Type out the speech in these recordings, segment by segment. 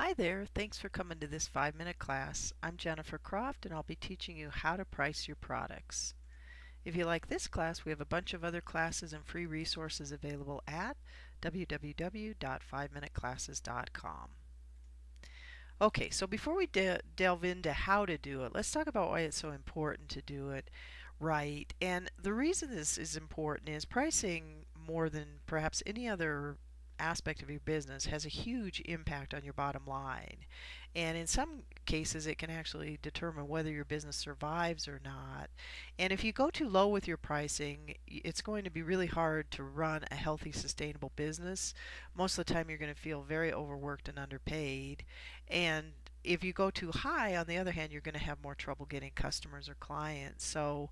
Hi there, thanks for coming to this 5-minute class. I'm Jennifer Croft and I'll be teaching you how to price your products. If you like this class, we have a bunch of other classes and free resources available at www.5minuteclasses.com. Okay, so before we delve into how to do it, let's talk about why it's so important to do it right. And the reason this is important is pricing, more than perhaps any other aspect of your business, has a huge impact on your bottom line. And in some cases, it can actually determine whether your business survives or not. And if you go too low with your pricing, it's going to be really hard to run a healthy, sustainable business. Most of the time, you're going to feel very overworked and underpaid. And if you go too high, on the other hand, you're going to have more trouble getting customers or clients. So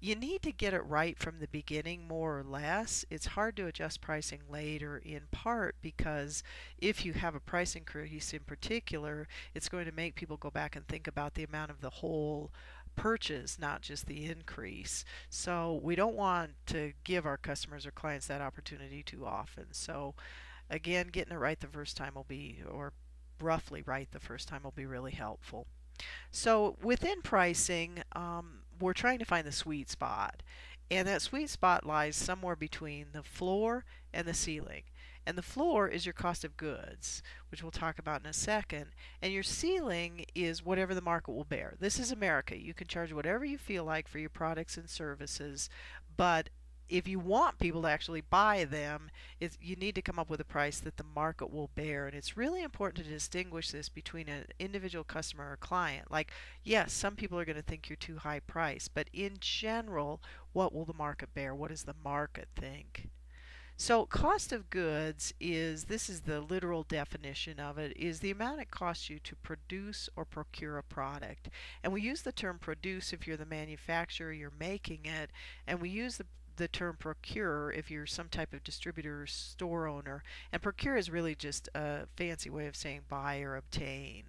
you need to get it right from the beginning, more or less. It's hard to adjust pricing later, in part because if you have a price increase in particular, it's going to make people go back and think about the amount of the whole purchase, not just the increase. So we don't want to give our customers or clients that opportunity too often. So again, getting it right the first time will be, or roughly right the first time, will be really helpful. So within pricing, we're trying to find the sweet spot. And that sweet spot lies somewhere between the floor and the ceiling. And the floor is your cost of goods, which we'll talk about in a second. And your ceiling is whatever the market will bear. This is America. You can charge whatever you feel like for your products and services, but if you want people to actually buy them, you need to come up with a price that the market will bear. And it's really important to distinguish this between an individual customer or client. Like, yes, some people are going to think you're too high priced, but in general, what will the market bear? What does the market think? So cost of goods is, this is the literal definition of it, is the amount it costs you to produce or procure a product. And we use the term produce if you're the manufacturer, you're making it, and we use the term procure if you're some type of distributor or store owner. And procure is really just a fancy way of saying buy or obtain.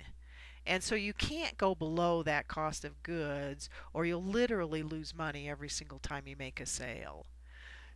And so you can't go below that cost of goods or you'll literally lose money every single time you make a sale.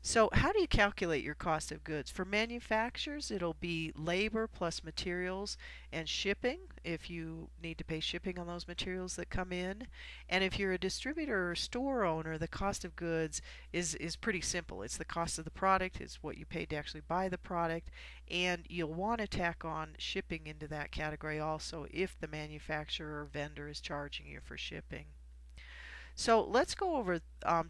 So how do you calculate your cost of goods? For manufacturers, it'll be labor plus materials and shipping, if you need to pay shipping on those materials that come in. And if you're a distributor or store owner, the cost of goods is pretty simple. It's the cost of the product, it's what you paid to actually buy the product, and you'll want to tack on shipping into that category also if the manufacturer or vendor is charging you for shipping. So let's go over,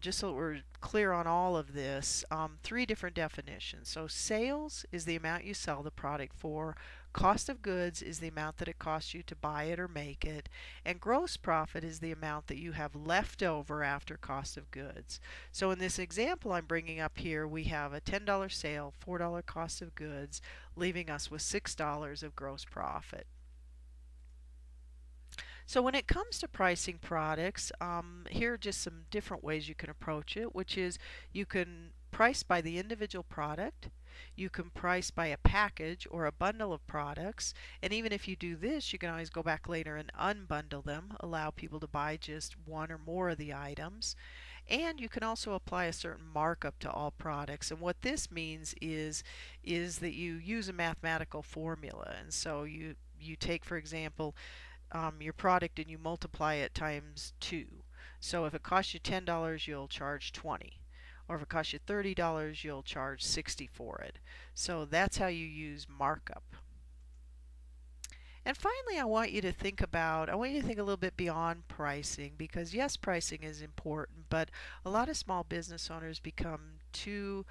just so we're clear on all of this, three different definitions. So sales is the amount you sell the product for. Cost of goods is the amount that it costs you to buy it or make it. And gross profit is the amount that you have left over after cost of goods. So in this example I'm bringing up here, we have a $10 sale, $4 cost of goods, leaving us with $6 of gross profit. So when it comes to pricing products, here are just some different ways you can approach it, which is you can price by the individual product, you can price by a package or a bundle of products, and even if you do this, you can always go back later and unbundle them, allow people to buy just one or more of the items. And you can also apply a certain markup to all products. And what this means is that you use a mathematical formula. And so you take, for example, your product and you multiply it times 2. So if it costs you $10, you'll charge 20. Or if it costs you $30, you'll charge 60 for it. So that's how you use markup. And finally, I want you to think a little bit beyond pricing, because yes, pricing is important, but a lot of small business owners become too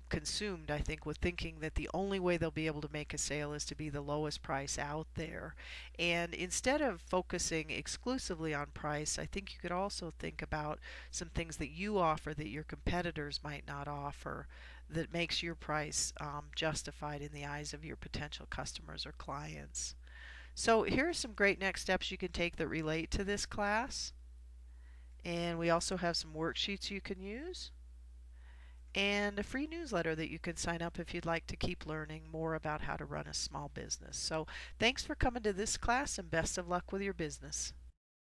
consumed, I think, with thinking that the only way they'll be able to make a sale is to be the lowest price out there. And instead of focusing exclusively on price, I think you could also think about some things that you offer that your competitors might not offer, that makes your price justified in the eyes of your potential customers or clients. So here are some great next steps you can take that relate to this class. And we also have some worksheets you can use and a free newsletter that you can sign up if you'd like to keep learning more about how to run a small business. So thanks for coming to this class and best of luck with your business.